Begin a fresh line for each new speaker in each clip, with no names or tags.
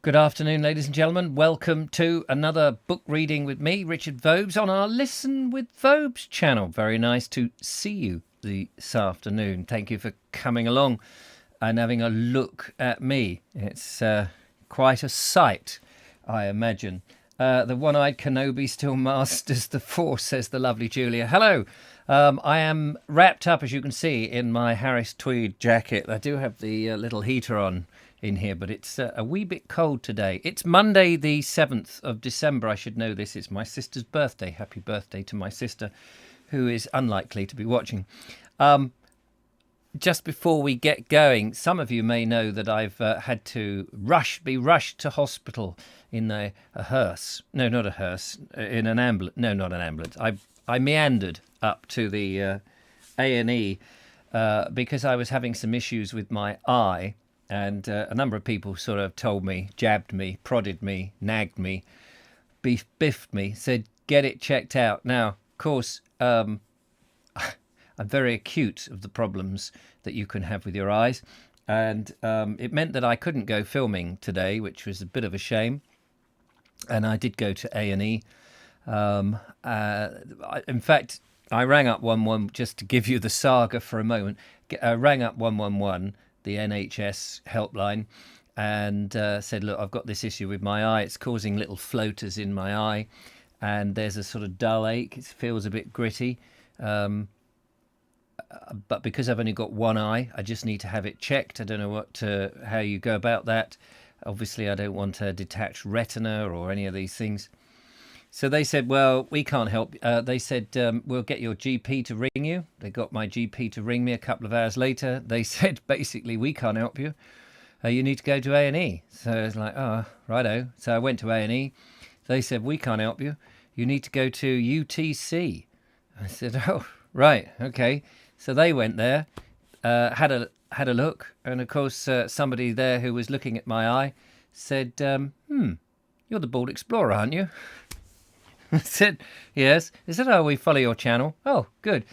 Good afternoon, ladies and gentlemen. Welcome to another book reading with me, Richard Vobes, on our Listen with Vobes channel. Very nice to see you this afternoon. Thank you for coming along and having a look at me. It's quite a sight, I imagine. The one-eyed Kenobi still masters the Force, says the lovely Julia. Hello. I am wrapped up, as you can see, in my Harris tweed jacket. I do have the little heater on in here, but it's a wee bit cold today. It's Monday the 7th of December. I should know this. It's my sister's birthday. Happy birthday to my sister, who is unlikely to be watching. Just before we get going, some of you may know that I've had to be rushed to hospital in a hearse. No, not a hearse. In an ambulance. No, not an ambulance. I meandered up to the A&E because I was having some issues with my eye. And a number of people sort of told me, jabbed me, prodded me, nagged me, biffed me, said, get it checked out. Now, of course, I'm very acute of the problems that you can have with your eyes. And it meant that I couldn't go filming today, which was a bit of a shame. And I did go to A&E. In fact, I rang up 111, just to give you the saga for a moment. I rang up 111, the NHS helpline, and said, look, I've got this issue with my eye. It's causing little floaters in my eye, and there's a sort of dull ache. It feels a bit gritty. But because I've only got one eye, I just need to have it checked. I don't know how you go about that. Obviously, I don't want a detached retina or any of these things. So they said, well, we can't help. They said, we'll get your GP to ring you. They got my GP to ring me a couple of hours later. They said, basically, we can't help you. You need to go to A&E. So I was like, oh, righto. So I went to A&E. They said, we can't help you. You need to go to UTC. I said, oh, right, okay. So they went there, had a look. And, of course, somebody there who was looking at my eye said, you're the Bald Explorer, aren't you? I said, yes. He said, oh, we follow your channel. Oh, good.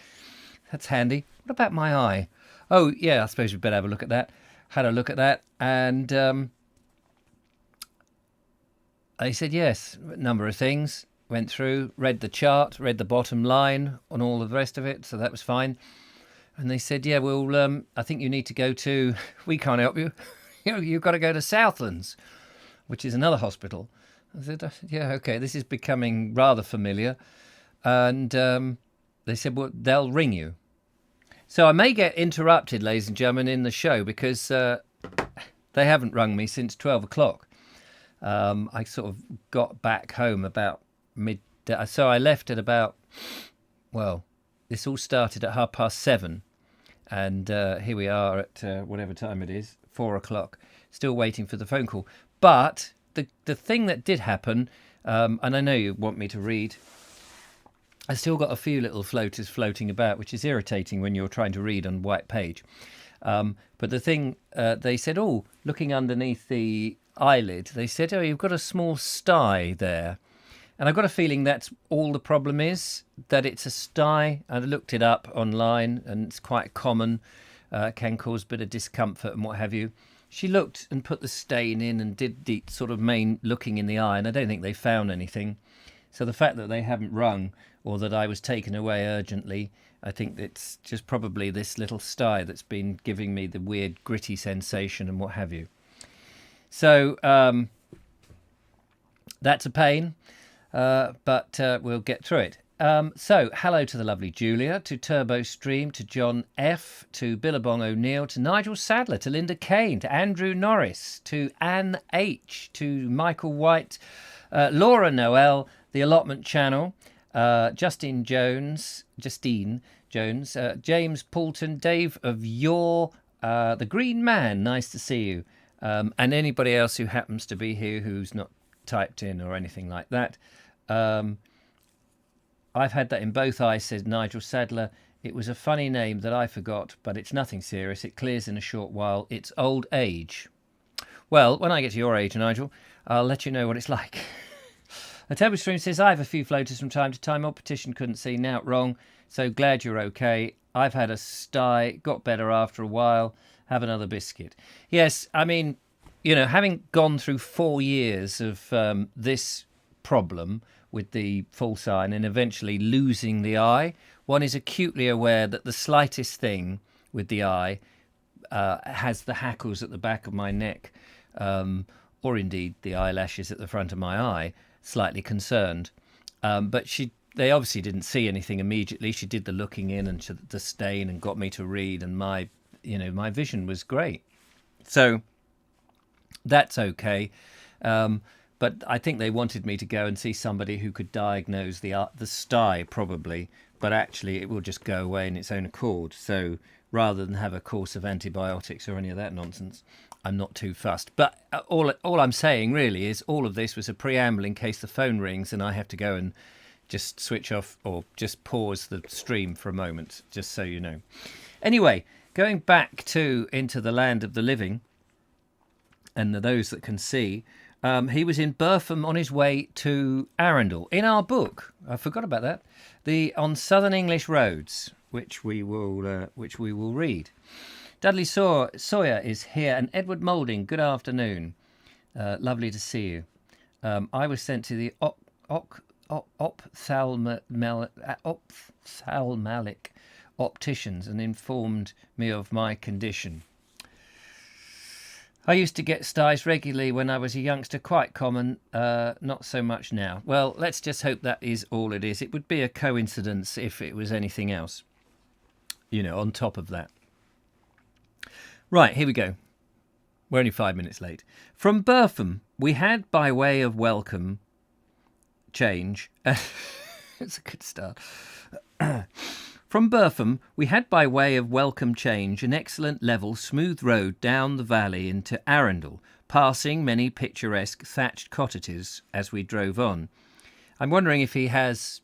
That's handy. What about my eye? Oh, yeah, I suppose we'd better have a look at that. Had a look at that, and I said, yes, a number of things. Went through, read the chart, read the bottom line on all of the rest of it, so that was fine. And they said, yeah, well, I think you need to go to, we can't help you. You've got to go to Southlands, which is another hospital. I said, yeah, okay, this is becoming rather familiar. And they said, well, they'll ring you. So I may get interrupted, ladies and gentlemen, in the show because they haven't rung me since 12 o'clock. I sort of got back home about midday. So I left at about, well, this all started at 7:30. And here we are at whatever time it is, 4 o'clock, still waiting for the phone call. But the thing that did happen, and I know you want me to read, I still got a few little floaters floating about, which is irritating when you're trying to read on white page. But the thing, they said, oh, looking underneath the eyelid, they said, oh, you've got a small sty there. And I've got a feeling that's all the problem is, that it's a sty. I looked it up online, and it's quite common, can cause a bit of discomfort and what have you. She looked and put the stain in and did the sort of main looking in the eye, and I don't think they found anything. So the fact that they haven't rung or that I was taken away urgently, I think it's just probably this little sty that's been giving me the weird gritty sensation and what have you. So that's a pain, but we'll get through it. So, hello to the lovely Julia, to Turbo Stream, to John F, to Billabong O'Neill, to Nigel Sadler, to Linda Kane, to Andrew Norris, to Anne H, to Michael White, Laura Noel, the Allotment Channel, Justine Jones, James Poulton, Dave of Your, the Green Man, nice to see you, and anybody else who happens to be here who's not typed in or anything like that. I've had that in both eyes, says Nigel Sadler. It was a funny name that I forgot, but it's nothing serious. It clears in a short while. It's old age. Well, when I get to your age, Nigel, I'll let you know what it's like. A Turbo Stream says, I have a few floaters from time to time. Old petition couldn't see. Now wrong. So glad you're okay. I've had a sty. Got better after a while. Have another biscuit. Yes, I mean, you know, having gone through 4 years of this problem with the false eye and eventually losing the eye, one is acutely aware that the slightest thing with the eye has the hackles at the back of my neck, or indeed the eyelashes at the front of my eye, slightly concerned. But they obviously didn't see anything immediately. She did the looking in and the stain and got me to read, and my vision was great. So that's okay. But I think they wanted me to go and see somebody who could diagnose the sty, probably, but actually it will just go away in its own accord. So rather than have a course of antibiotics or any of that nonsense, I'm not too fussed. But all I'm saying really is all of this was a preamble in case the phone rings and I have to go and just switch off or just pause the stream for a moment, just so you know. Anyway, going back into the land of the living and those that can see, he was in Burpham on his way to Arundel. In our book, I forgot about that, on Southern English Roads, which we will read. Dudley Sawyer is here, and Edward Moulding. Good afternoon. Lovely to see you. I was sent to the ophthalmic opticians and informed me of my condition. I used to get styes regularly when I was a youngster, quite common, not so much now. Well, let's just hope that is all it is. It would be a coincidence if it was anything else, on top of that. Right, here we go. We're only 5 minutes late. From Burpham, we had by way of welcome change. It's a good start. From Burpham, we had by way of welcome change an excellent level, smooth road down the valley into Arundel, passing many picturesque thatched cottages as we drove on. I'm wondering if he has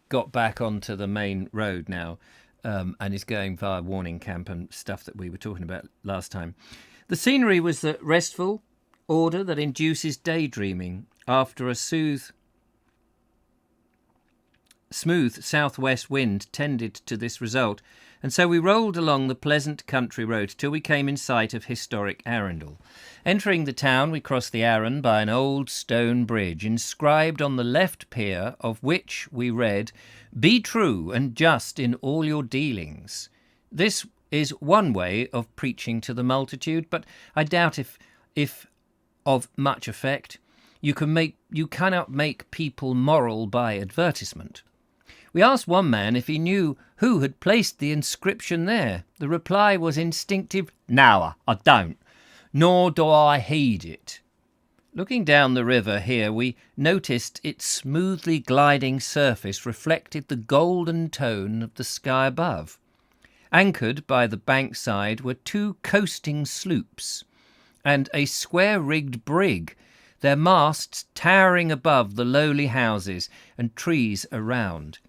got back onto the main road now and is going via Warning Camp and stuff that we were talking about last time. The scenery was the restful order that induces daydreaming after a smooth southwest wind tended to this result, and so we rolled along the pleasant country road till we came in sight of historic Arundel. Entering the town, we crossed the Arun by an old stone bridge, inscribed on the left pier of which we read, "Be true and just in all your dealings." This is one way of preaching to the multitude, but I doubt if of much effect. You cannot make people moral by advertisement. We asked one man if he knew who had placed the inscription there. The reply was instinctive, "No, I don't, nor do I heed it." Looking down the river here, we noticed its smoothly gliding surface reflected the golden tone of the sky above. Anchored by the bankside were 2 coasting sloops and a square-rigged brig, their masts towering above the lowly houses and trees around.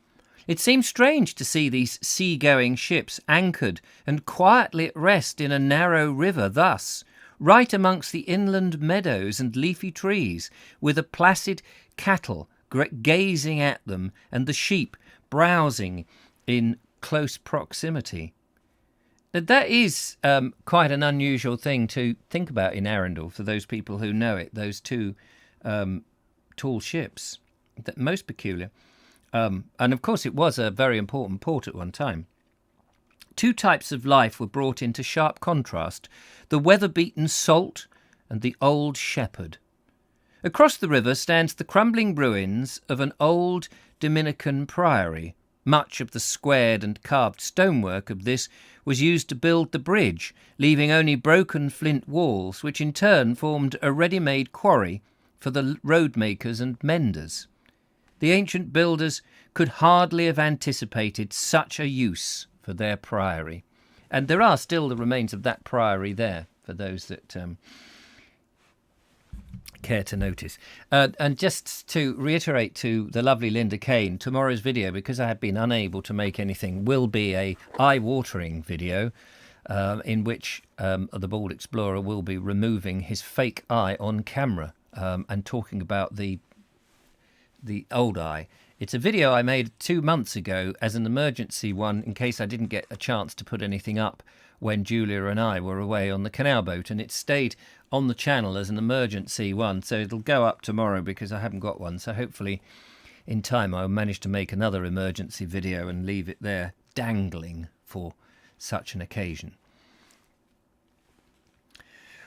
It seemed strange to see these sea-going ships anchored and quietly at rest in a narrow river thus, right amongst the inland meadows and leafy trees, with the placid cattle gazing at them and the sheep browsing in close proximity. That is quite an unusual thing to think about in Arundel, for those people who know it, those 2 tall ships. That most peculiar. And of course it was a very important port at one time. 2 types of life were brought into sharp contrast, the weather-beaten salt and the old shepherd. Across the river stands the crumbling ruins of an old Dominican priory. Much of the squared and carved stonework of this was used to build the bridge, leaving only broken flint walls, which in turn formed a ready-made quarry for the road makers and menders. The ancient builders could hardly have anticipated such a use for their priory. And there are still the remains of that priory there, for those that care to notice. And just to reiterate to the lovely Linda Kane, tomorrow's video, because I have been unable to make anything, will be a eye-watering video in which the Bald Explorer will be removing his fake eye on camera and talking about the the old eye. It's a video I made 2 months ago as an emergency one in case I didn't get a chance to put anything up when Julia and I were away on the canal boat, and it stayed on the channel as an emergency one, so it'll go up tomorrow because I haven't got one. So hopefully in time I'll manage to make another emergency video and leave it there dangling for such an occasion.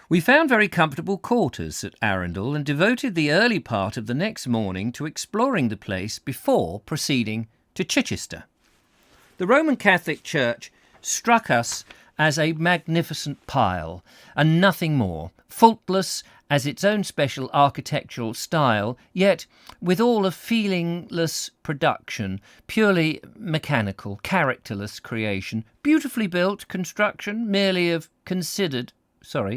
We found very comfortable quarters at Arundel and devoted the early part of the next morning to exploring the place before proceeding to Chichester. The Roman Catholic Church struck us as a magnificent pile and nothing more, faultless as its own special architectural style, yet with all a feelingless production, purely mechanical, characterless creation, beautifully built construction merely of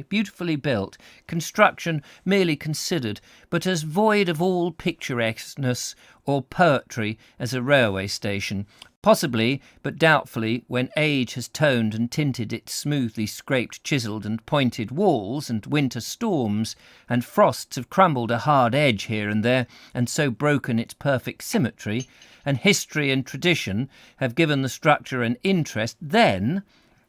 beautifully built, construction merely considered, but as void of all picturesqueness or poetry as a railway station, possibly, but doubtfully, when age has toned and tinted its smoothly scraped, chiselled and pointed walls, and winter storms and frosts have crumbled a hard edge here and there, and so broken its perfect symmetry, and history and tradition have given the structure an interest, then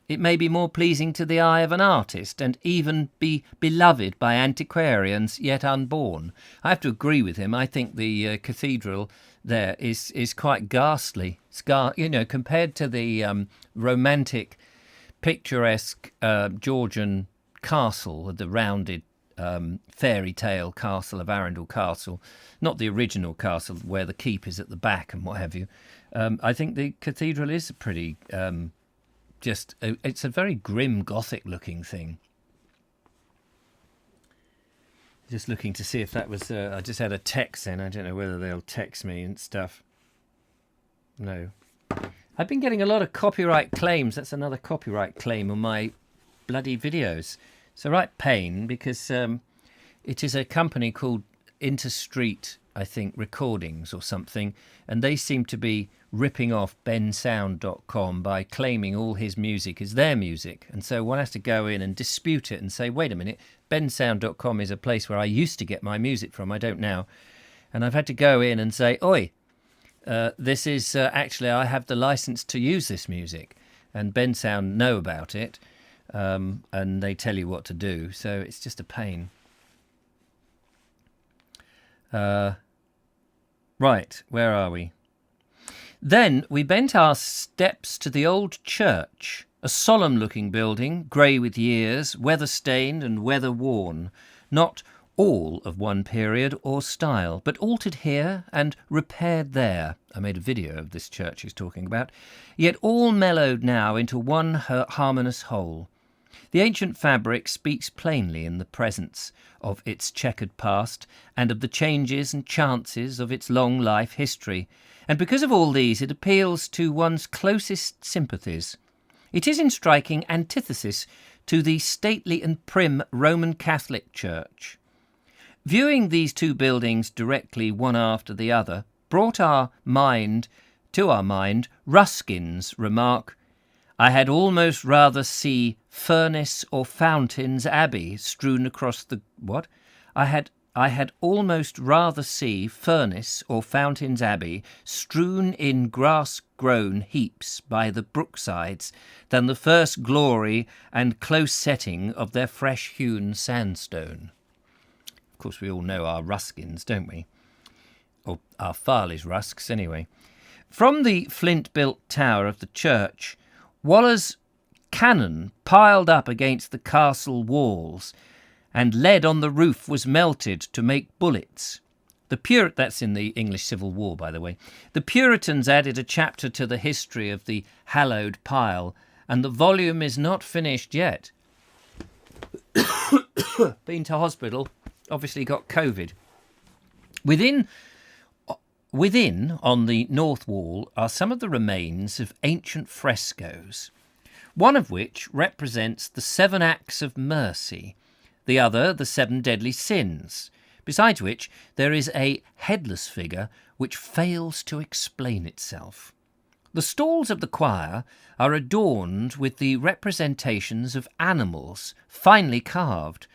it may be more pleasing to the eye of an artist, and even be beloved by antiquarians yet unborn. I have to agree with him. I think the cathedral there is quite ghastly, compared to the romantic, picturesque Georgian castle, the rounded fairy tale castle of Arundel Castle, not the original castle where the keep is at the back and what have you. I think the cathedral is a pretty... it's a very grim Gothic looking thing. Just looking to see if that was I just had a text in. I don't know whether they'll text me and stuff. No, I've been getting a lot of copyright claims. That's another copyright claim on my bloody videos. It's a right pain because it is a company called Interstreet, I think, Recordings or something, and they seem to be ripping off bensound.com by claiming all his music is their music. And so one has to go in and dispute it and say, wait a minute, bensound.com is a place where I used to get my music from, I don't now. And I've had to go in and say, oi, this is actually, I have the license to use this music. And Bensound know about it, and they tell you what to do. So it's just a pain. Right, where are we? Then we bent our steps to the old church, a solemn-looking building, grey with years, weather-stained and weather-worn, not all of one period or style, but altered here and repaired there. I made a video of this church he's talking about, yet all mellowed now into one harmonious whole. The ancient fabric speaks plainly in the presence of its checkered past and of the changes and chances of its long life history, and because of all these it appeals to one's closest sympathies. It is in striking antithesis to the stately and prim Roman Catholic Church. Viewing these two buildings directly one after the other brought to our mind Ruskin's remark, "I had almost rather see Furnace or Fountains Abbey strewn across the..." What? I had almost rather see Furnace or Fountains Abbey strewn in grass-grown heaps by the brooksides than the first glory and close setting of their fresh-hewn sandstone. Of course, we all know our Ruskins, don't we? Or our Farley's Rusks, anyway. From the flint-built tower of the church, Waller's cannon piled up against the castle walls, and lead on the roof was melted to make bullets. That's in the English Civil War, by the way. The Puritans added a chapter to the history of the hallowed pile, and the volume is not finished yet. Been to hospital, obviously got COVID. Within, on the north wall, are some of the remains of ancient frescoes, one of which represents the 7 acts of mercy, the other the 7 deadly sins, besides which there is a headless figure which fails to explain itself. The stalls of the choir are adorned with the representations of animals, finely carved,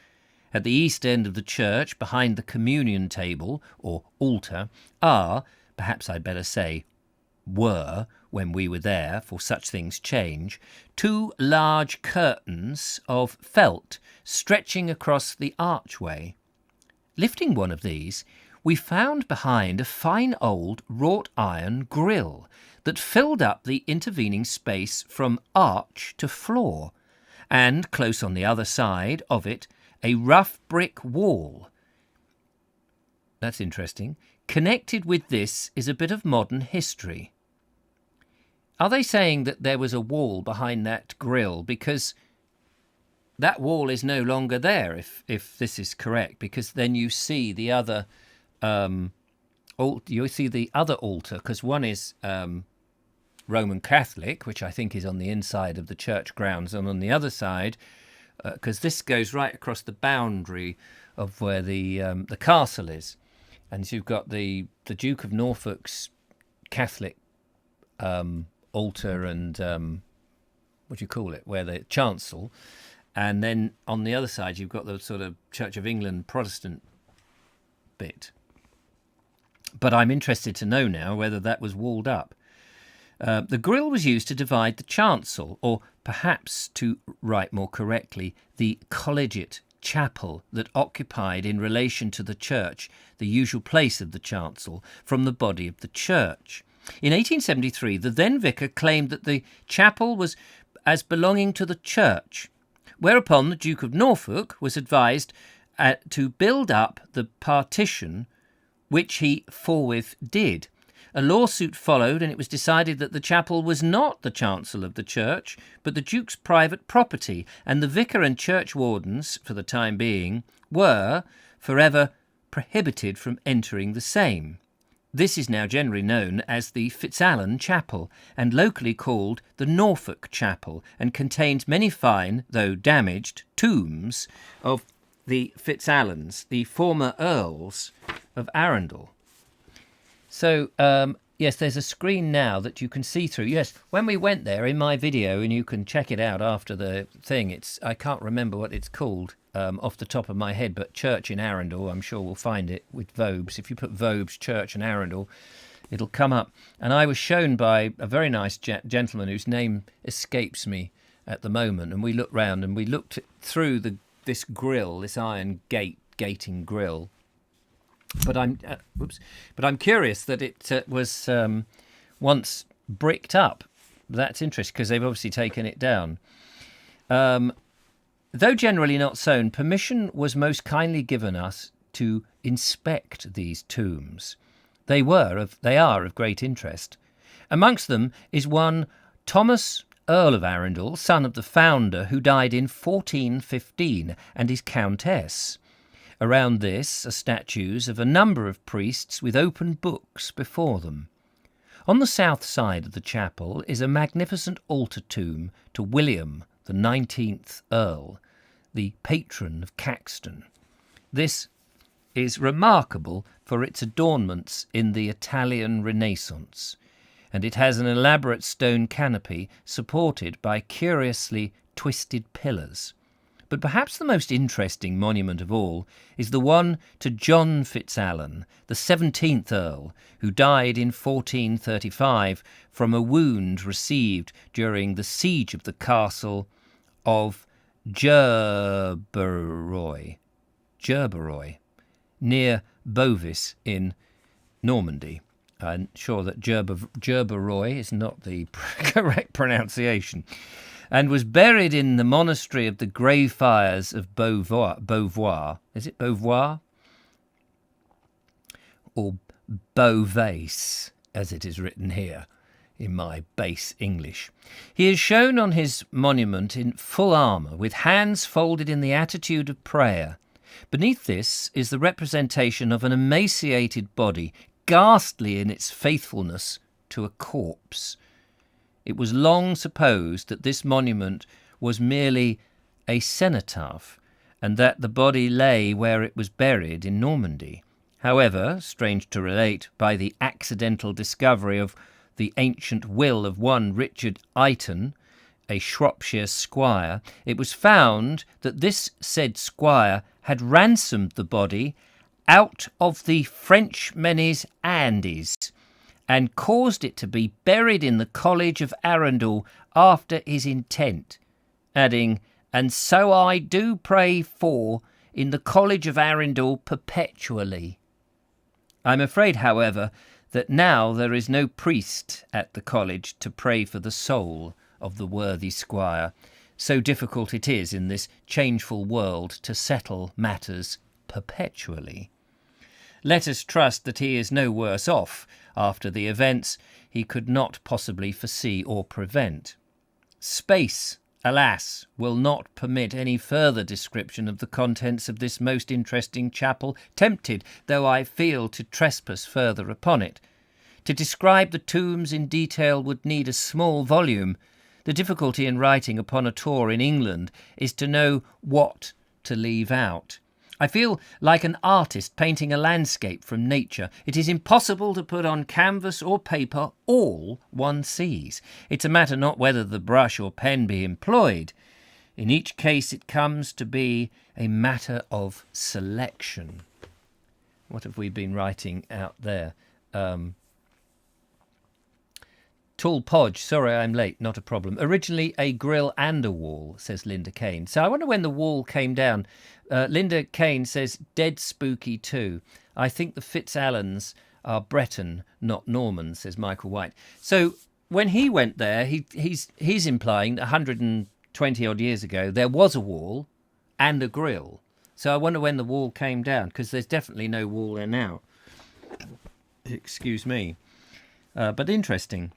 at the east end of the church, behind the communion table, or altar, are, perhaps I'd better say, were, when we were there, for such things change, 2 large curtains of felt stretching across the archway. Lifting one of these, we found behind a fine old wrought iron grille that filled up the intervening space from arch to floor, and close on the other side of it a rough brick wall. That's interesting. Connected with this is a bit of modern history. Are they saying that there was a wall behind that grille? Because that wall is no longer there, if this is correct, because then you see the other you see the other altar, because one is Roman Catholic, which I think is on the inside of the church grounds, and on the other side, because this goes right across the boundary of where the castle is, and you've got the Duke of Norfolk's Catholic altar and what do you call it, where the chancel, and then on the other side you've got the sort of Church of England Protestant bit. But I'm interested to know now whether that was walled up. The grille was used to divide the chancel, or perhaps, to write more correctly, the collegiate chapel that occupied in relation to the church the usual place of the chancel, from the body of the church. In 1873, the then vicar claimed that the chapel was as belonging to the church, whereupon the Duke of Norfolk was advised to build up the partition, which he forthwith did. A lawsuit followed, and it was decided that the chapel was not the chancel of the church, but the Duke's private property, and the vicar and church wardens, for the time being, were forever prohibited from entering the same. This is now generally known as the Fitzalan Chapel, and locally called the Norfolk Chapel, and contains many fine, though damaged, tombs of the Fitzalans, the former Earls of Arundel. So, yes, there's a screen now that you can see through. Yes, when we went there in my video, and you can check it out after the thing, I can't remember what it's called off the top of my head, but Church in Arundel, I'm sure we'll find it with Vobes. If you put Vobes, Church in Arundel, it'll come up. And I was shown by a very nice gentleman whose name escapes me at the moment, and we looked round and we looked through this grill, this iron gating grill. But I'm curious that it was once bricked up. That's interesting, because they've obviously taken it down. Though generally not sown, permission was most kindly given us to inspect these tombs. They are of great interest. Amongst them is one Thomas, Earl of Arundel, son of the founder, who died in 1415, and his countess. Around this are statues of a number of priests with open books before them. On the south side of the chapel is a magnificent altar tomb to William, the 19th Earl, the patron of Caxton. This is remarkable for its adornments in the Italian Renaissance, and it has an elaborate stone canopy supported by curiously twisted pillars. But perhaps the most interesting monument of all is the one to John Fitzalan, the 17th Earl, who died in 1435 from a wound received during the siege of the castle of Gerberoy, near Beauvais in Normandy. I'm sure that Gerberoy is not the correct pronunciation, and was buried in the monastery of the Grey Friars of Beauvoir. Is it Beauvoir? Or Beauvais, as it is written here in my base English. He is shown on his monument in full armour, with hands folded in the attitude of prayer. Beneath this is the representation of an emaciated body, ghastly in its faithfulness to a corpse. It was long supposed that this monument was merely a cenotaph, and that the body lay where it was buried in Normandy. However, strange to relate, by the accidental discovery of the ancient will of one Richard Eighton, a Shropshire squire, it was found that this said squire had ransomed the body out of the Frenchmen's Andes and caused it to be buried in the college of Arundel after his intent, adding, "And so I do pray for in the college of Arundel perpetually." I'm afraid, however, that now there is no priest at the college to pray for the soul of the worthy squire. So difficult it is in this changeful world to settle matters perpetually. Let us trust that he is no worse off after the events he could not possibly foresee or prevent. Space, alas, will not permit any further description of the contents of this most interesting chapel, tempted though I feel to trespass further upon it. To describe the tombs in detail would need a small volume. The difficulty in writing upon a tour in England is to know what to leave out. I feel like an artist painting a landscape from nature. It is impossible to put on canvas or paper all one sees. It's a matter not whether the brush or pen be employed. In each case it comes to be a matter of selection. What have we been writing out there? Tall Podge, sorry I'm late, not a problem. Originally a grill and a wall, says Linda Kane. So I wonder when the wall came down. Linda Kane says, dead spooky too. I think the Fitzalans are Breton, not Norman, says Michael White. So when he went there, he's implying that 120 odd years ago there was a wall and a grill. So I wonder when the wall came down, because there's definitely no wall there now. Excuse me. But interesting.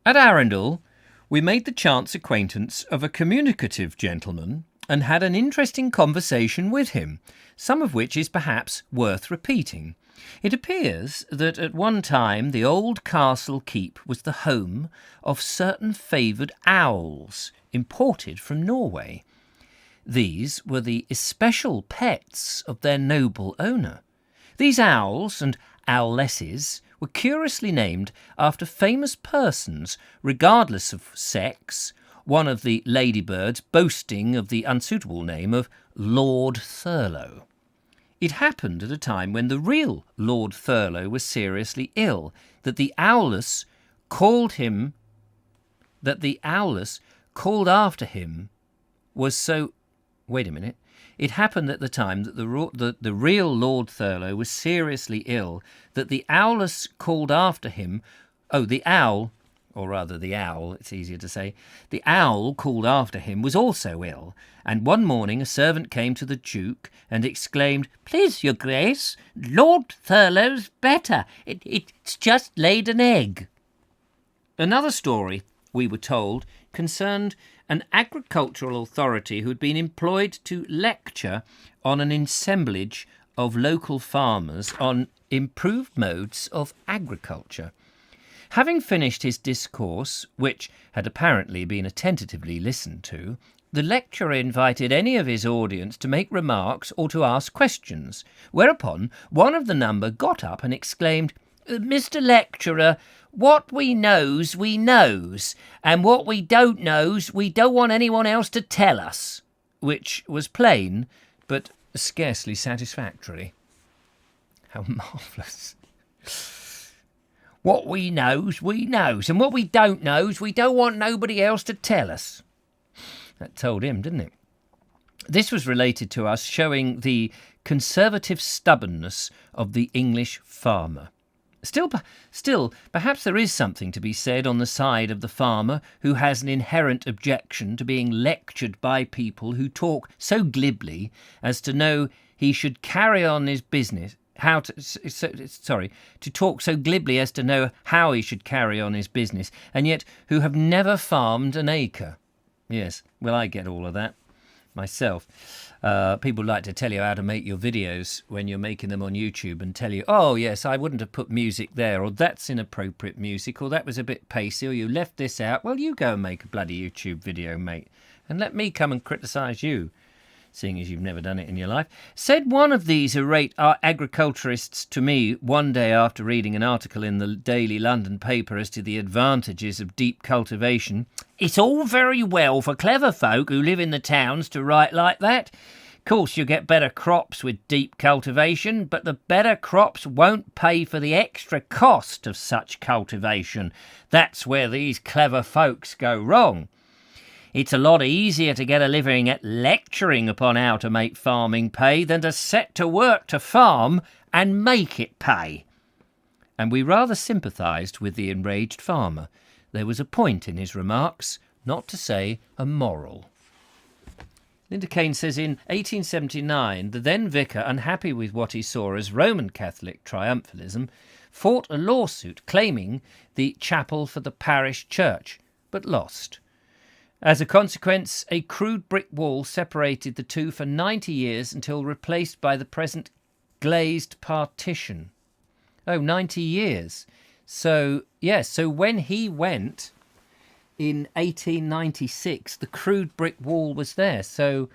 At Arundel, we made the chance acquaintance of a communicative gentleman and had an interesting conversation with him, some of which is perhaps worth repeating. It appears that at one time the old castle keep was the home of certain favoured owls imported from Norway. These were the especial pets of their noble owner. These owls and owlesses were curiously named after famous persons, regardless of sex, one of the ladybirds boasting of the unsuitable name of Lord Thurlow. It happened at a time when the real Lord Thurlow was seriously ill, that the owless called after him was so... Wait a minute. It happened at the time that the real Lord Thurlow was seriously ill, that the owless called after him... Oh, the owl, or rather the owl, it's easier to say. The owl called after him was also ill, and one morning a servant came to the Duke and exclaimed, "Please, your Grace, Lord Thurlow's better. It's just laid an egg." Another story, we were told, concerned an agricultural authority who had been employed to lecture on an assemblage of local farmers on improved modes of agriculture. Having finished his discourse, which had apparently been attentively listened to, the lecturer invited any of his audience to make remarks or to ask questions, whereupon one of the number got up and exclaimed, "Mr. Lecturer, what we knows, and what we don't knows, we don't want anyone else to tell us," which was plain, but scarcely satisfactory. How marvellous. What we knows, and what we don't knows, we don't want nobody else to tell us. That told him, didn't it? This was related to us, showing the conservative stubbornness of the English farmer. Still, perhaps there is something to be said on the side of the farmer who has an inherent objection to being lectured by people who talk so glibly as to know he should carry on his business, to talk so glibly as to know how he should carry on his business, and yet who have never farmed an acre. Yes, well, I get all of that myself. People like to tell you how to make your videos when you're making them on YouTube and tell you, oh, yes, I wouldn't have put music there, or that's inappropriate music, or that was a bit pacey, or you left this out. Well, you go and make a bloody YouTube video, mate, and let me come and criticise you. seeing as you've never done it in your life. Said one of these irate agriculturists to me one day after reading an article in the Daily London paper as to the advantages of deep cultivation. It's all very well for clever folk who live in the towns to write like that. Of course, you get better crops with deep cultivation, but the better crops won't pay for the extra cost of such cultivation. That's where these clever folks go wrong. It's a lot easier to get a living at lecturing upon how to make farming pay than to set to work to farm and make it pay. And we rather sympathised with the enraged farmer. There was a point in his remarks, not to say a moral. Linda Kane says in 1879, the then vicar, unhappy with what he saw as Roman Catholic triumphalism, fought a lawsuit claiming the chapel for the parish church, but lost. As a consequence, a crude brick wall separated the two for 90 years until replaced by the present glazed partition. Oh, 90 years. So, yes, so when he went in 1896, the crude brick wall was there. So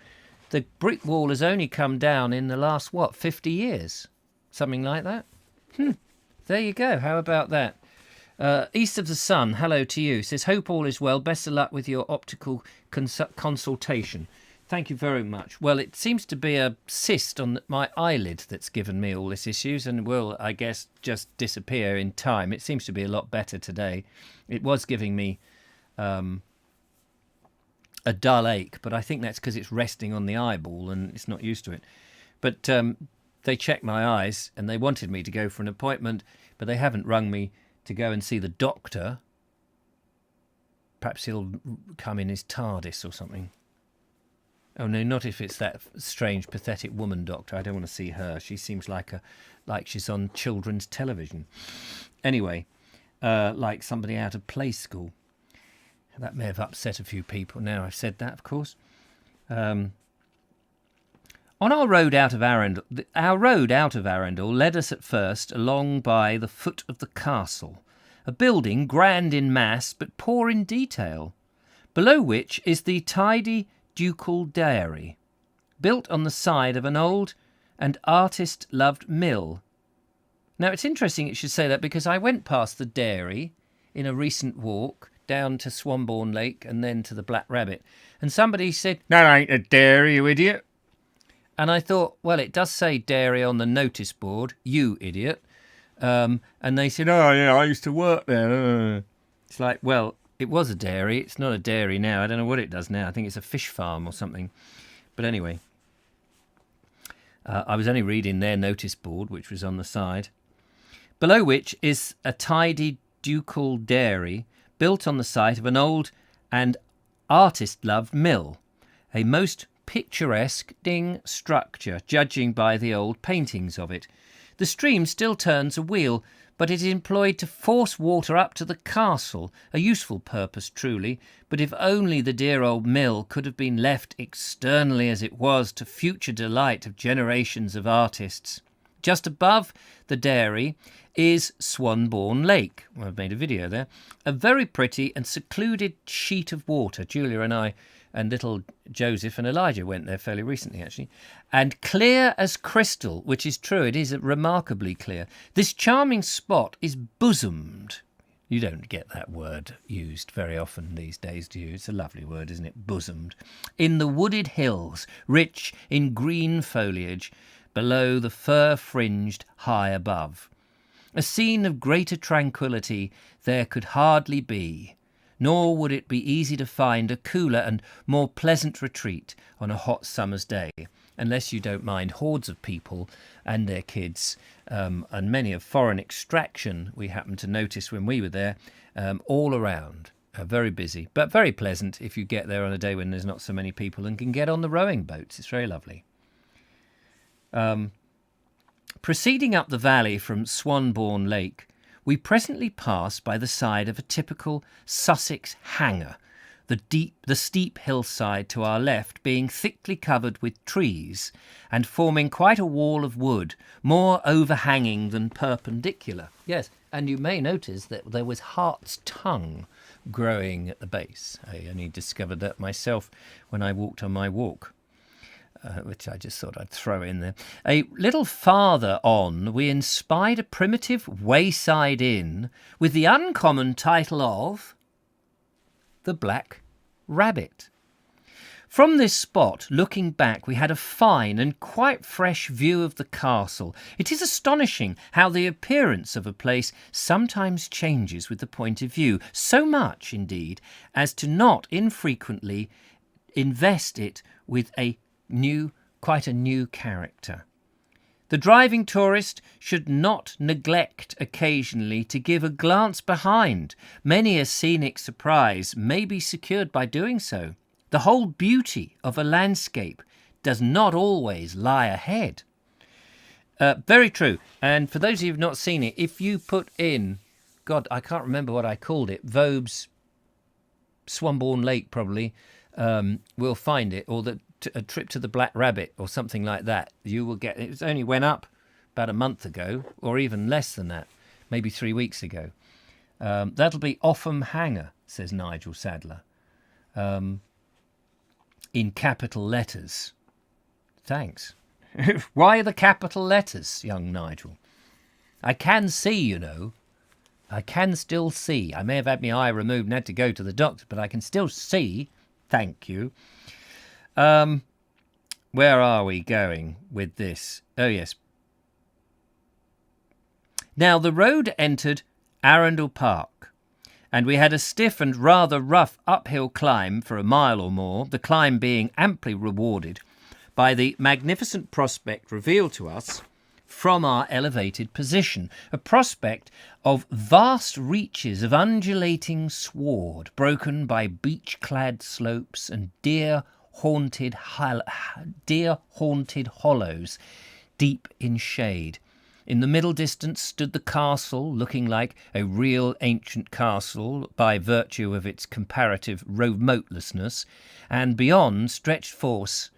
the brick wall has only come down in the last, 50 years? Something like that? There you go. How about that? East of the Sun, hello to you. Says, hope all is well. Best of luck with your optical consultation. Thank you very much. Well, it seems to be a cyst on my eyelid that's given me all these issues and will, I guess, just disappear in time. It seems to be a lot better today. It was giving me a dull ache, but I think that's because it's resting on the eyeball and it's not used to it. But they checked my eyes and they wanted me to go for an appointment, but they haven't rung me to go and see the doctor. Perhaps he'll come in his TARDIS or something. Oh no, not if it's that strange, pathetic woman doctor. I don't want to see her. She seems like she's on children's television. Anyway, like somebody out of play school. That may have upset a few people. Now I've said that, of course. On our road out of Arundel led us at first along by the foot of the castle, a building grand in mass but poor in detail, below which is the tidy ducal dairy, built on the side of an old and artist-loved mill. Now, it's interesting it should say that because I went past the dairy in a recent walk down to Swanbourne Lake and then to the Black Rabbit, and somebody said, "That ain't a dairy, you idiot." And I thought, well, it does say dairy on the notice board, you idiot. And they said, oh, yeah, I used to work there. It's like, well, it was a dairy. It's not a dairy now. I don't know what it does now. I think it's a fish farm or something. But anyway, I was only reading their notice board, which was on the side. Below which is a tidy ducal dairy built on the site of an old and artist-loved mill, a most picturesque structure, judging by the old paintings of it. The stream still turns a wheel, but it is employed to force water up to the castle, a useful purpose truly, but if only the dear old mill could have been left externally as it was to future delight of generations of artists. Just above the dairy is Swanbourne Lake. Well, I've made a video there. A very pretty and secluded sheet of water. Julia and I and little Joseph and Elijah went there fairly recently, actually. And clear as crystal, which is true, it is remarkably clear. This charming spot is bosomed. You don't get that word used very often these days, do you? It's a lovely word, isn't it? Bosomed. In the wooded hills, rich in green foliage, below the fir-fringed high above. A scene of greater tranquillity there could hardly be, nor would it be easy to find a cooler and more pleasant retreat on a hot summer's day, unless you don't mind hordes of people and their kids, and many of foreign extraction we happened to notice when we were there, all around. Very busy, but very pleasant if you get there on a day when there's not so many people and can get on the rowing boats. It's very lovely. Proceeding up the valley from Swanbourne Lake, we presently pass by the side of a typical Sussex hanger, the steep hillside to our left being thickly covered with trees and forming quite a wall of wood, more overhanging than perpendicular. Yes, and you may notice that there was hart's tongue growing at the base. I only discovered that myself when I walked on my walk. which I just thought I'd throw in there. A little farther on, we inspired a primitive wayside inn with the uncommon title of The Black Rabbit. From this spot, looking back, we had a fine and quite fresh view of the castle. It is astonishing how the appearance of a place sometimes changes with the point of view, so much, indeed, as to not infrequently invest it with quite a new character. The driving tourist should not neglect occasionally to give a glance behind. Many a scenic surprise may be secured by doing so. The whole beauty of a landscape does not always lie ahead. Very true. And for those of you who have not seen it, if you put in, God, I can't remember what I called it, Vobes Swanbourne Lake probably, will find it, or a trip to the Black Rabbit or something like that. You will get it. It only went up about a month ago, or even less than that, maybe 3 weeks ago. That'll be Offham Hanger, says Nigel Sadler. In capital letters. Thanks. Why the capital letters, young Nigel? I can see, you know. I can still see. I may have had my eye removed and had to go to the doctor, but I can still see. Thank you. Where are we going with this? Oh, yes. Now, the road entered Arundel Park, and we had a stiff and rather rough uphill climb for a mile or more, the climb being amply rewarded by the magnificent prospect revealed to us from our elevated position, a prospect of vast reaches of undulating sward broken by beech-clad slopes and deer-haunted hollows deep in shade. In the middle distance stood the castle, looking like a real ancient castle by virtue of its comparative remoteness, and beyond stretched forth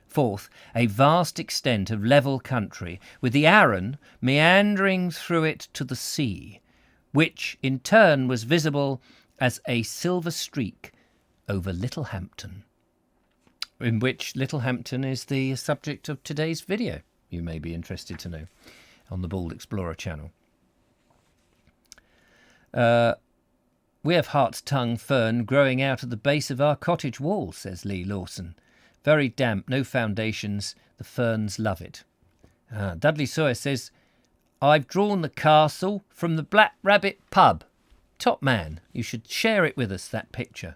a vast extent of level country, with the Arun meandering through it to the sea, which in turn was visible as a silver streak over Littlehampton, in which Littlehampton is the subject of today's video, you may be interested to know, on the Bald Explorer channel. We have hart's tongue fern growing out of the base of our cottage wall, says Lee Lawson. Very damp, no foundations. The ferns love it. Dudley Sawyer says, I've drawn the castle from the Black Rabbit pub. Top man, you should share it with us, that picture.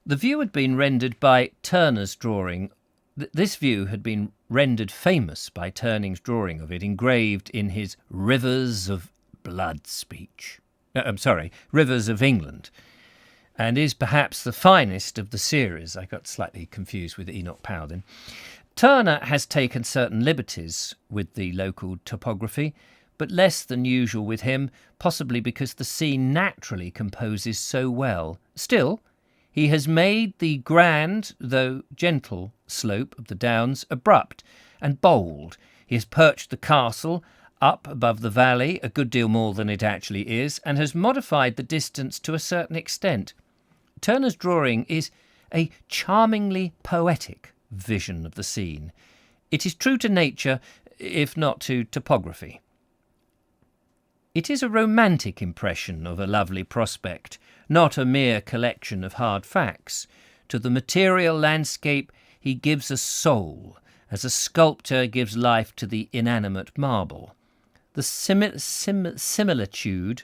The view had been rendered by Turner's drawing. This view had been rendered famous by Turning's drawing of it, engraved in his Rivers of Blood speech. Rivers of England, and is perhaps the finest of the series. I got slightly confused with Enoch Powell then. Turner has taken certain liberties with the local topography, but less than usual with him, possibly because the scene naturally composes so well. Still, he has made the grand, though gentle, slope of the downs abrupt and bold. He has perched the castle up above the valley a good deal more than it actually is, and has modified the distance to a certain extent. Turner's drawing is a charmingly poetic vision of the scene. It is true to nature, if not to topography. It is a romantic impression of a lovely prospect, not a mere collection of hard facts. To the material landscape he gives a soul, as a sculptor gives life to the inanimate marble. The similitude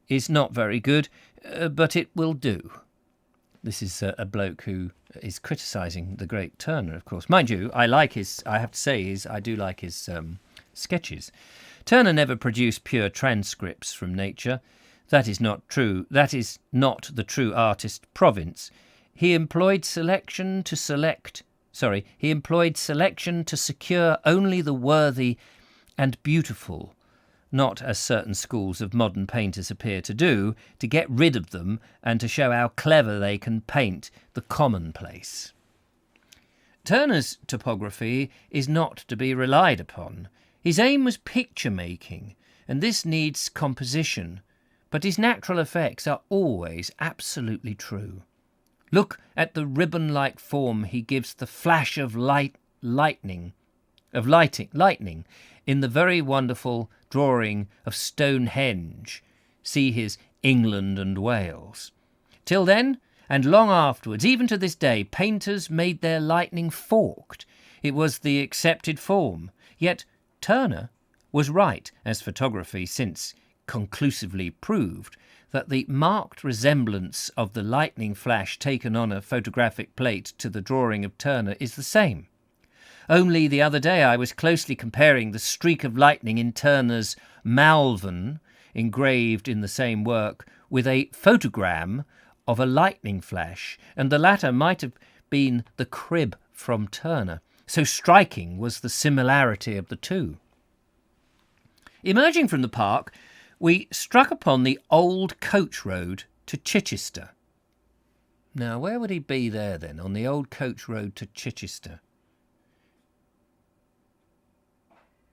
is not very good, but it will do. This is a bloke who is criticising the great Turner, of course. Mind you, I have to say, I do like his sketches. Turner never produced pure transcripts from nature. That is not true. That is not the true artist province. He employed selection to secure only the worthy and beautiful, not, as certain schools of modern painters appear to do, to get rid of them and to show how clever they can paint the commonplace. Turner's topography is not to be relied upon. His aim was picture-making, and this needs composition, but his natural effects are always absolutely true. Look at the ribbon-like form he gives the flash of lightning in the very wonderful drawing of Stonehenge. See his England and Wales. Till then, and long afterwards, even to this day, painters made their lightning forked. It was the accepted form. Yet Turner was right, as photography since conclusively proved, that the marked resemblance of the lightning flash taken on a photographic plate to the drawing of Turner is the same. Only the other day I was closely comparing the streak of lightning in Turner's Malvern, engraved in the same work, with a photogram of a lightning flash, and the latter might have been the crib from Turner. So striking was the similarity of the two. Emerging from the park, we struck upon the old coach road to Chichester. Now, where would he be there then, on the old coach road to Chichester?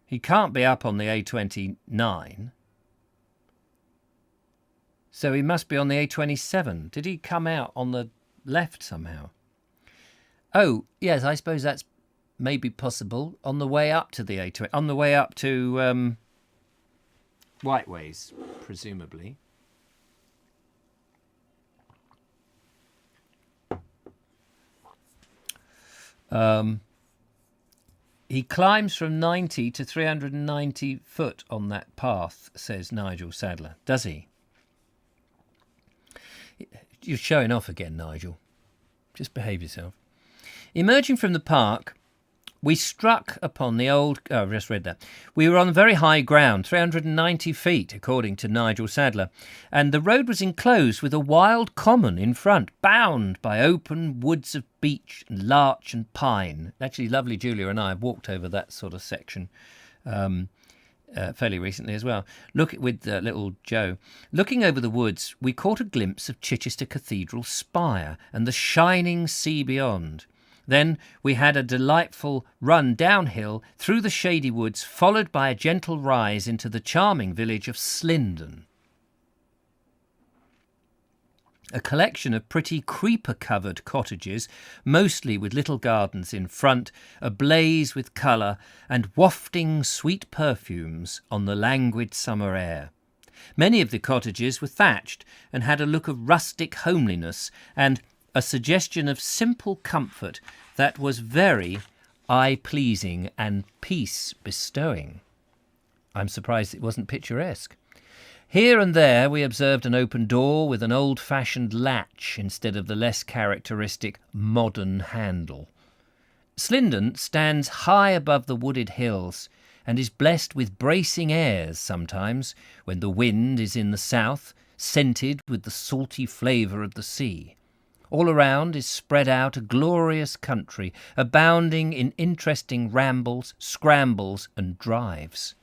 He can't be up on the A29. So he must be on the A27. Did he come out on the left somehow? Oh, yes, I suppose that's maybe possible on the way up to the A20, on the way up to Whiteways, presumably. He climbs from 90 to 390 foot on that path, says Nigel Sadler. Does he? You're showing off again, Nigel. Just behave yourself. Emerging from the park, we struck upon the old... Oh, I've just read that. We were on very high ground, 390 feet, according to Nigel Sadler, and the road was enclosed with a wild common in front, bound by open woods of beech and larch and pine. Actually, lovely Julia and I have walked over that sort of section fairly recently as well. Look with little Joe. Looking over the woods, we caught a glimpse of Chichester Cathedral spire and the shining sea beyond. Then we had a delightful run downhill through the shady woods, followed by a gentle rise into the charming village of Slindon. A collection of pretty creeper-covered cottages, mostly with little gardens in front, ablaze with colour and wafting sweet perfumes on the languid summer air. Many of the cottages were thatched and had a look of rustic homeliness and a suggestion of simple comfort that was very eye-pleasing and peace-bestowing. I'm surprised it wasn't picturesque. Here and there we observed an open door with an old-fashioned latch instead of the less characteristic modern handle. Slindon stands high above the wooded hills and is blessed with bracing airs sometimes when the wind is in the south, scented with the salty flavour of the sea. All around is spread out a glorious country, abounding in interesting rambles, scrambles and drives.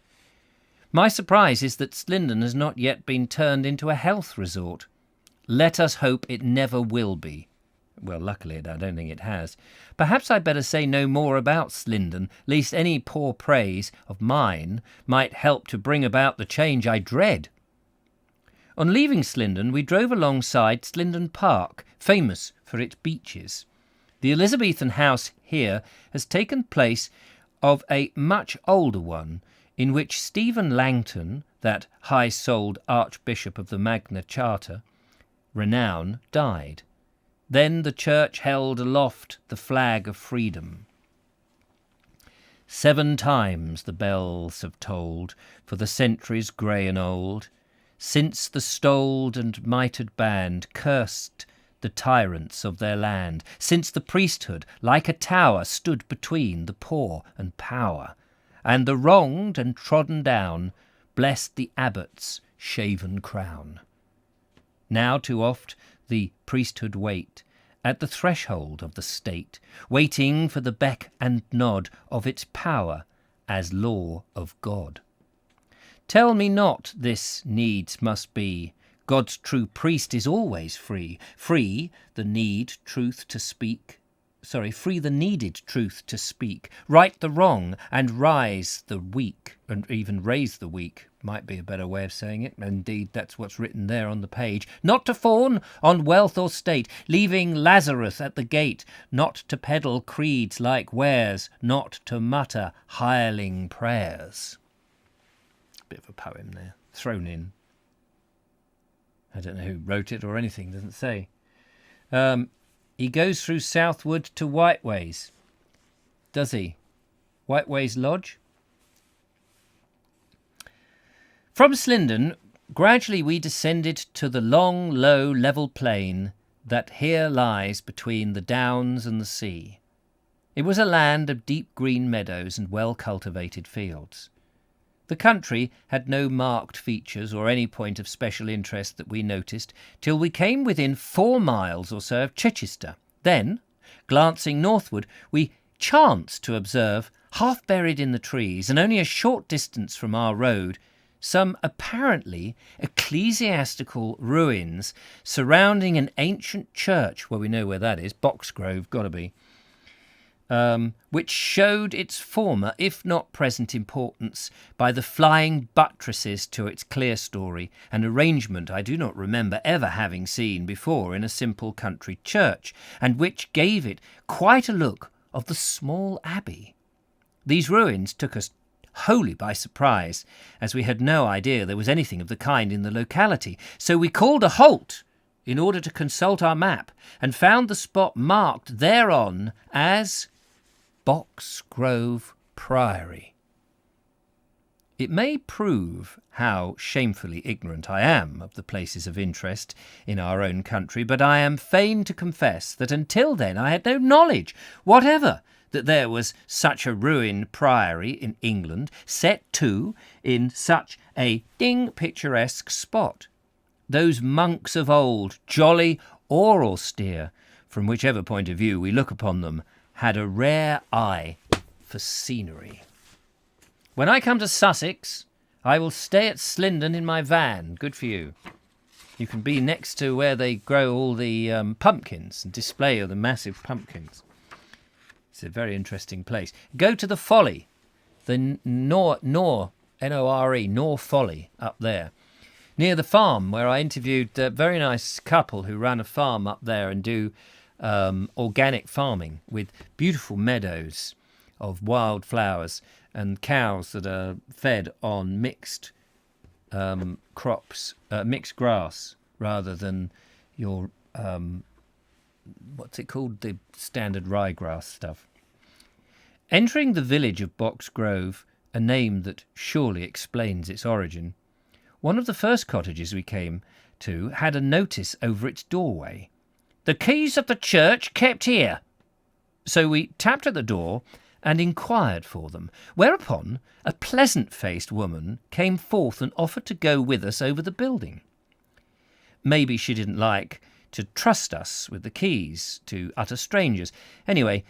My surprise is that Slindon has not yet been turned into a health resort. Let us hope it never will be. Well, luckily, I don't think it has. Perhaps I'd better say no more about Slindon, lest any poor praise of mine might help to bring about the change I dread. On leaving Slindon, we drove alongside Slindon Park, famous for its beeches. The Elizabethan house here has taken place of a much older one, in which Stephen Langton, that high-souled Archbishop of the Magna Charta, renown, died. Then the church held aloft the flag of freedom. 7 times the bells have tolled for the centuries grey and old, since the stoled and mitred band cursed the tyrants of their land, since the priesthood, like a tower, stood between the poor and power, and the wronged and trodden down blessed the abbot's shaven crown. Now too oft the priesthood wait at the threshold of the state, waiting for the beck and nod of its power as law of God. Tell me not this needs must be. God's true priest is always free, free the need truth to speak, free the needed truth to speak, right the wrong and rise the weak, and even raise the weak, might be a better way of saying it. Indeed, that's what's written there on the page. Not to fawn on wealth or state, leaving Lazarus at the gate, not to peddle creeds like wares, not to mutter hireling prayers. Bit of a poem there, thrown in. I don't know who wrote it or anything, doesn't say. He goes through southward to Whiteways. Does he? Whiteways Lodge? From Slindon, gradually we descended to the long, low, level plain that here lies between the downs and the sea. It was a land of deep green meadows and well-cultivated fields. The country had no marked features or any point of special interest that we noticed till we came within 4 miles or so of Chichester. Then, glancing northward, we chanced to observe, half buried in the trees and only a short distance from our road, some apparently ecclesiastical ruins surrounding an ancient church, well, we know where that is, Boxgrove, got to be, which showed its former, if not present, importance by the flying buttresses to its clerestory, an arrangement I do not remember ever having seen before in a simple country church, and which gave it quite a look of the small abbey. These ruins took us wholly by surprise, as we had no idea there was anything of the kind in the locality, so we called a halt in order to consult our map, and found the spot marked thereon as Boxgrove Priory. It may prove how shamefully ignorant I am of the places of interest in our own country, but I am fain to confess that until then I had no knowledge whatever that there was such a ruined priory in England, set too in such a picturesque spot. Those monks of old, jolly or austere, from whichever point of view we look upon them, had a rare eye for scenery. When I come to Sussex, I will stay at Slindon in my van. Good for you. You can be next to where they grow all the pumpkins and display of the massive pumpkins. It's a very interesting place. Go to the Folly, the Nore, N-O-R-E, Nore Folly up there, near the farm where I interviewed a very nice couple who ran a farm up there and do organic farming with beautiful meadows of wild flowers and cows that are fed on mixed crops, mixed grass, rather than your, what's it called, the standard ryegrass stuff. Entering the village of Boxgrove, a name that surely explains its origin, one of the first cottages we came to had a notice over its doorway: "The keys of the church kept here." So we tapped at the door and inquired for them, whereupon a pleasant-faced woman came forth and offered to go with us over the building. Maybe she didn't like to trust us with the keys to utter strangers. Anyway,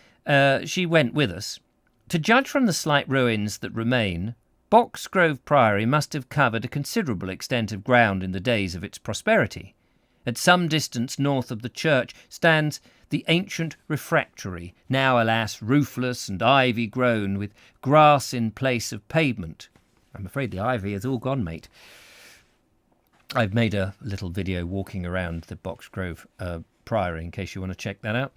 she went with us. To judge from the slight ruins that remain, Boxgrove Priory must have covered a considerable extent of ground in the days of its prosperity. At some distance north of the church stands the ancient refectory, now, alas, roofless and ivy-grown, with grass in place of pavement. I'm afraid the ivy is all gone, mate. I've made a little video walking around the Boxgrove Priory, in case you want to check that out.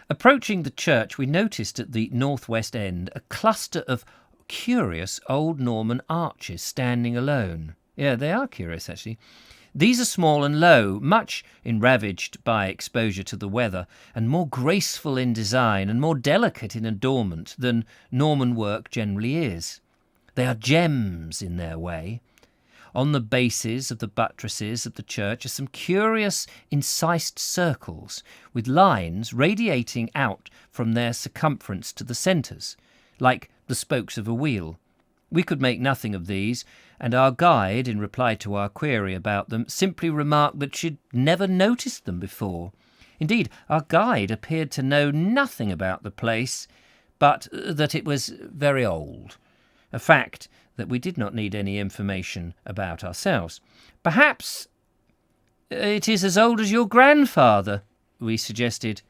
Approaching the church, we noticed at the northwest end a cluster of curious old Norman arches standing alone. Yeah, they are curious, actually. These are small and low, much enravaged by exposure to the weather, and more graceful in design and more delicate in adornment than Norman work generally is. They are gems in their way. On the bases of the buttresses of the church are some curious incised circles, with lines radiating out from their circumference to the centres, like the spokes of a wheel. We could make nothing of these, and our guide, in reply to our query about them, simply remarked that she'd never noticed them before. Indeed, our guide appeared to know nothing about the place, but that it was very old, a fact that we did not need any information about ourselves. "Perhaps it is as old as your grandfather," we suggested.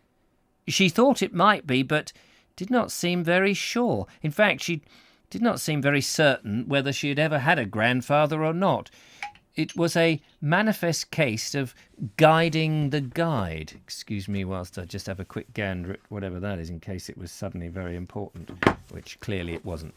She thought it might be, but did not seem very sure. In fact, she did not seem very certain whether she had ever had a grandfather or not. It was a manifest case of guiding the guide. Excuse me whilst I just have a quick gander at whatever that is in case it was suddenly very important, which clearly it wasn't.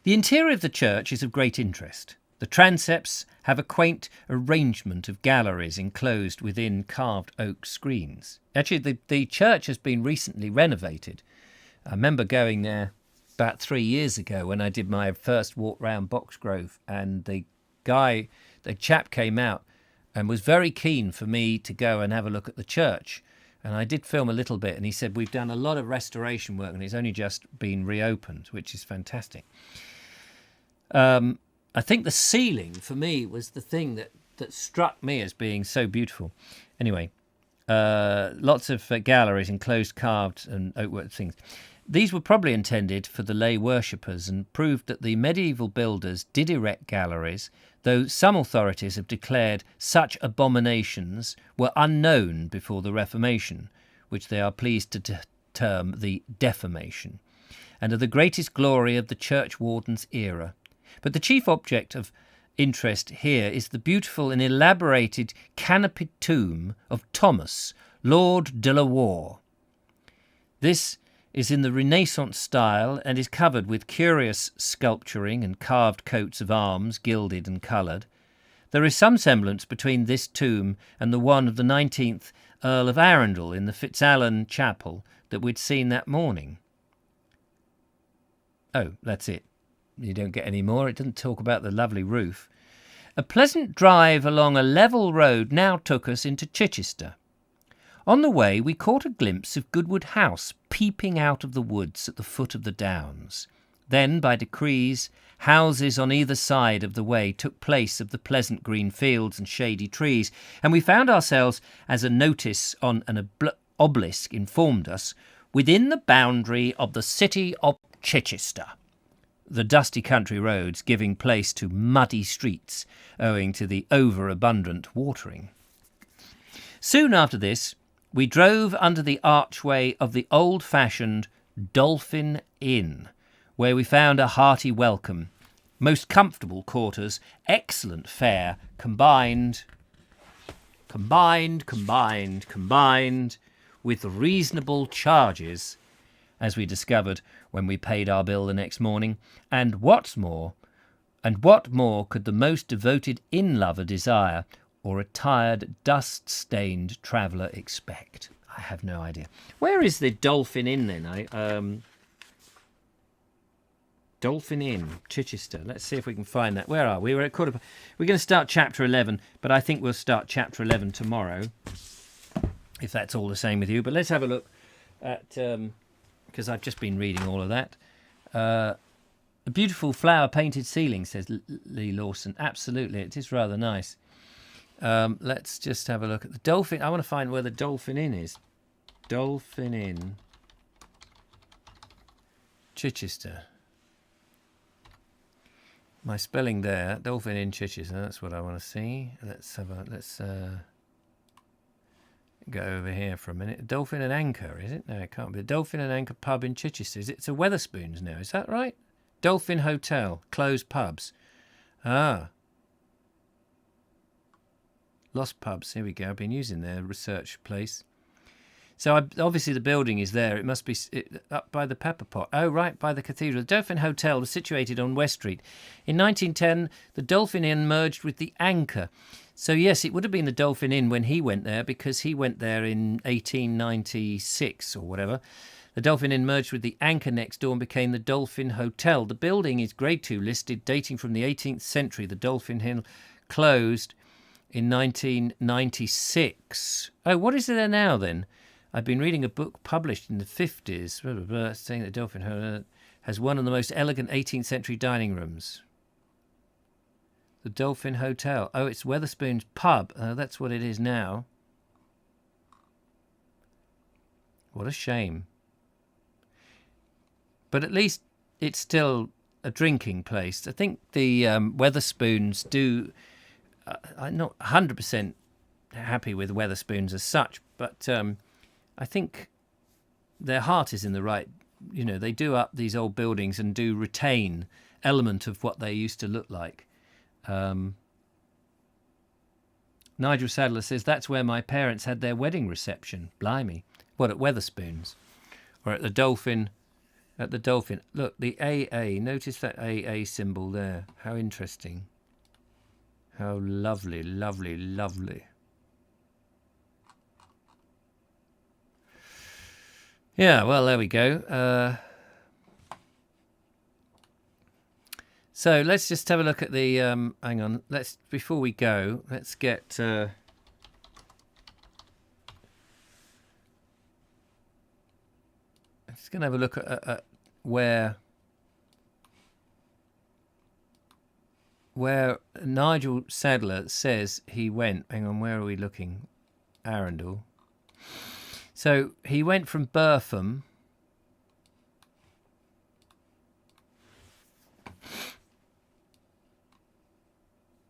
The interior of the church is of great interest. The transepts have a quaint arrangement of galleries enclosed within carved oak screens. Actually, the church has been recently renovated. I remember going there about 3 years ago when I did my first walk round Boxgrove, and the chap came out and was very keen for me to go and have a look at the church. And I did film a little bit, and he said, we've done a lot of restoration work and it's only just been reopened, which is fantastic. I think the ceiling for me was the thing that struck me as being so beautiful. Anyway, lots of galleries, enclosed carved and oakwork things. These were probably intended for the lay worshippers and proved that the medieval builders did erect galleries, though some authorities have declared such abominations were unknown before the Reformation, which they are pleased to term the Defamation, and are the greatest glory of the churchwarden's era. But the chief object of interest here is the beautiful and elaborated canopied tomb of Thomas, Lord de la Warr. This is in the Renaissance style and is covered with curious sculpturing and carved coats of arms, gilded and coloured. There is some semblance between this tomb and the one of the 19th Earl of Arundel in the Fitzalan Chapel that we'd seen that morning. Oh, that's it. You don't get any more. It doesn't talk about the lovely roof. A pleasant drive along a level road now took us into Chichester. On the way we caught a glimpse of Goodwood House peeping out of the woods at the foot of the downs. Then, by degrees, houses on either side of the way took place of the pleasant green fields and shady trees, and we found ourselves, as a notice on an obelisk informed us, within the boundary of the city of Chichester, the dusty country roads giving place to muddy streets owing to the overabundant watering. Soon after this, we drove under the archway of the old-fashioned Dolphin Inn, where we found a hearty welcome, most comfortable quarters, excellent fare, combined with reasonable charges, as we discovered when we paid our bill the next morning. And what more could the most devoted inn-lover desire, or a tired, dust-stained traveller expect? I have no idea. Where is the Dolphin Inn then? Dolphin Inn, Chichester. Let's see if we can find that. Where are we? We're at We're going to start chapter 11, but I think we'll start chapter 11 tomorrow, if that's all the same with you. But let's have a look at, because I've just been reading all of that. A beautiful flower-painted ceiling, says Lee Lawson. Absolutely, it is rather nice. Let's just have a look at the Dolphin. I want to find where the Dolphin Inn is. Dolphin Inn, Chichester. My spelling there, Dolphin Inn, Chichester. That's what I want to see. Let's go over here for a minute. Dolphin and Anchor, is it? No, it can't be. The Dolphin and Anchor pub in Chichester. It's a Wetherspoons now. Is that right? Dolphin Hotel, closed pubs. Ah. Lost Pubs, here we go. I've been using their research place. So obviously the building is there. It must be up by the Pepper Pot. Oh, right, by the cathedral. The Dolphin Hotel was situated on West Street. In 1910, the Dolphin Inn merged with the Anchor. So, yes, it would have been the Dolphin Inn when he went there, because he went there in 1896 or whatever. The Dolphin Inn merged with the Anchor next door and became the Dolphin Hotel. The building is Grade 2 listed, dating from the 18th century. The Dolphin Inn closed in 1996. Oh, what is there now then? I've been reading a book published in the 50s, saying that Dolphin has one of the most elegant 18th century dining rooms. The Dolphin Hotel. Oh, it's Wetherspoons pub. That's what it is now. What a shame. But at least it's still a drinking place. I think the Wetherspoons do... I'm not 100% happy with Wetherspoons as such, But I think their heart is in the right. They do up these old buildings and do retain element of what they used to look like. Nigel Sadler says that's where my parents had their wedding reception. Blimey. What, at Wetherspoons? Or at the Dolphin? At the Dolphin. Look, the AA. Notice that AA symbol there. How interesting. How lovely, lovely, lovely. Yeah, well, there we go. So let's just have a look at the. Hang on. Before we go, let's get. Just going to have a look at where Nigel Sadler says he went. Hang on, where are we looking? Arundel. So he went from Burpham.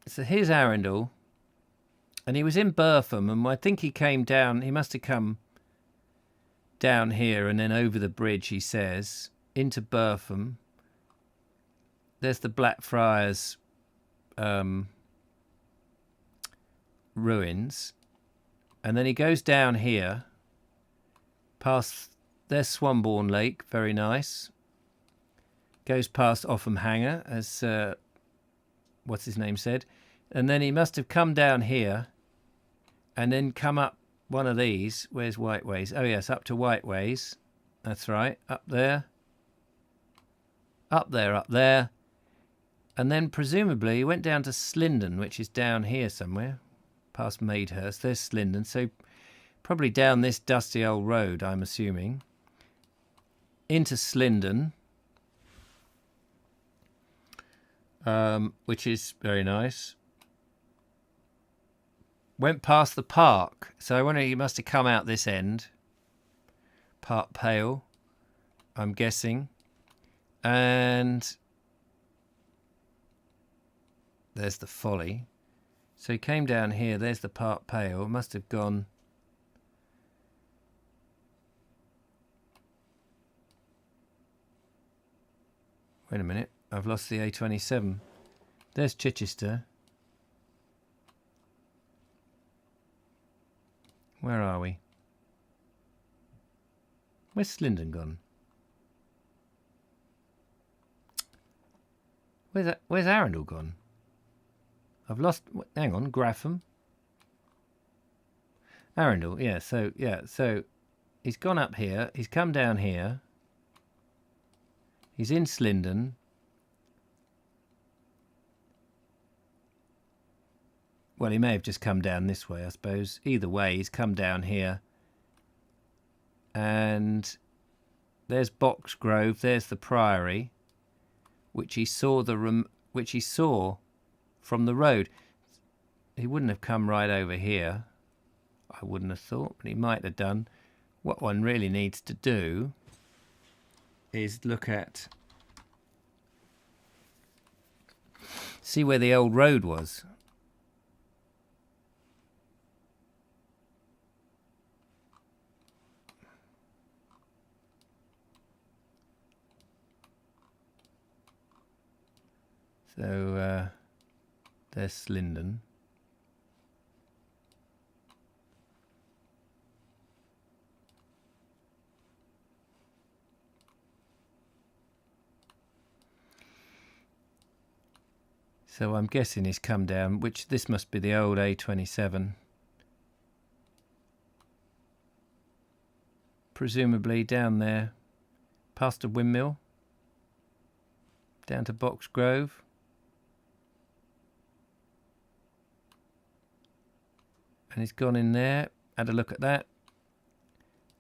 So here's Arundel. And he was in Burpham, and I think he came down. He must have come down here and then over the bridge, he says, into Burpham. There's the Blackfriars ruins. And then he goes down here, past, there's Swanbourne Lake, very nice. Goes past Offham Hanger, as what's his name said. And then he must have come down here and then come up one of these. Where's Whiteways? Oh, yes, up to Whiteways. That's right, up there. Up there, up there. And then presumably he went down to Slindon, which is down here somewhere, past Maidhurst. There's Slindon, so probably down this dusty old road, I'm assuming, into Slindon, which is very nice. Went past the park, so I wonder he must have come out this end. Park Pale, I'm guessing. And there's the Folly. So he came down here, there's the Park Pale. Must have gone. Wait a minute, I've lost the A27. There's Chichester. Where are we? Where's Slindon gone? Where's Arundel gone? I've lost. Hang on, Grapham. Arundel, yeah. So he's gone up here. He's come down here. He's in Slindon. Well, he may have just come down this way, I suppose. Either way, he's come down here. And there's Boxgrove. There's the Priory, which he saw from the road. He wouldn't have come right over here, I wouldn't have thought, but he might have done. What one really needs to do is look at, see where the old road was. So there's Slindon. So I'm guessing he's come down, which this must be the old A27. Presumably down there, past a windmill, down to Boxgrove. And he's gone in there, had a look at that.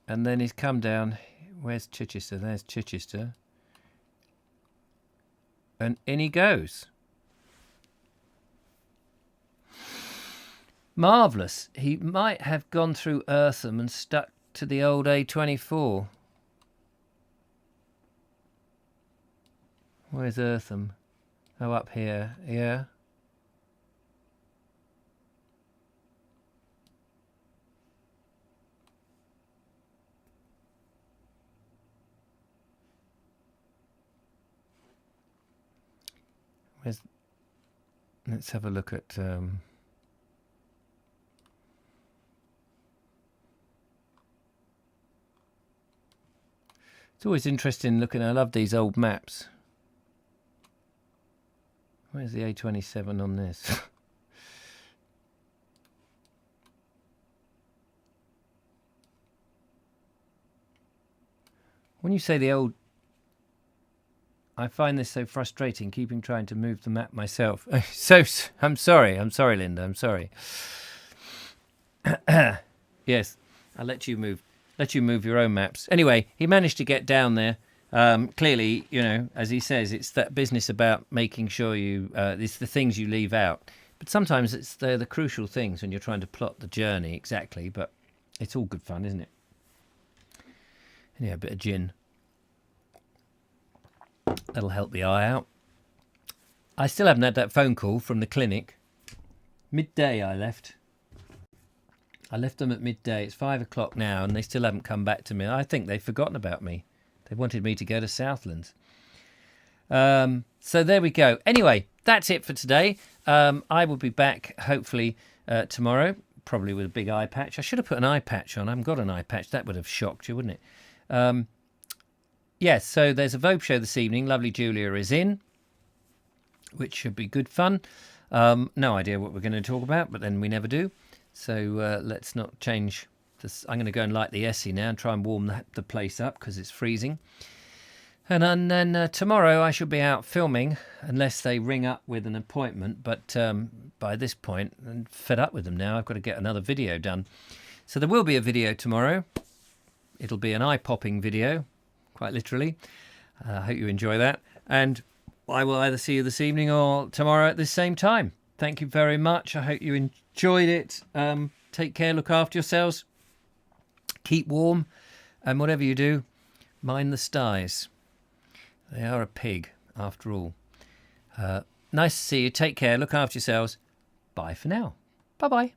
And then he's come down. Where's Chichester? There's Chichester. And in he goes. Marvellous. He might have gone through Eartham and stuck to the old A24. Where's Eartham? Oh, up here. Yeah. Let's have a look at... It's always interesting looking. I love these old maps. Where's the A27 on this? When you say the old... I find this so frustrating, keeping trying to move the map myself. I'm sorry, Linda, I'm sorry. Yes, I'll let you move your own maps. Anyway, he managed to get down there. Clearly, you know, as he says, it's that business about making sure it's the things you leave out. But sometimes it's the crucial things when you're trying to plot the journey exactly. But it's all good fun, isn't it? And yeah, a bit of gin. That'll help the eye out. I still haven't had that phone call from the clinic. Midday I left. I left them at midday. It's 5 o'clock now and they still haven't come back to me. I think they've forgotten about me. They wanted me to go to Southlands. So there we go. Anyway, that's it for today. I will be back hopefully tomorrow, probably with a big eye patch. I should have put an eye patch on. I haven't got an eye patch. That would have shocked you, wouldn't it? Yes, so there's a Vogue show this evening. Lovely Julia is in, which should be good fun. No idea what we're going to talk about, but then we never do. So let's not change this. I'm going to go and light the Hissey now and try and warm the place up because it's freezing. And then tomorrow I shall be out filming unless they ring up with an appointment. But by this point, I'm fed up with them now. I've got to get another video done. So there will be a video tomorrow. It'll be an eye-popping video. Quite literally. I hope you enjoy that. And I will either see you this evening or tomorrow at the same time. Thank you very much. I hope you enjoyed it. Take care. Look after yourselves. Keep warm. And whatever you do, mind the styes. They are a pig, after all. Nice to see you. Take care. Look after yourselves. Bye for now. Bye-bye.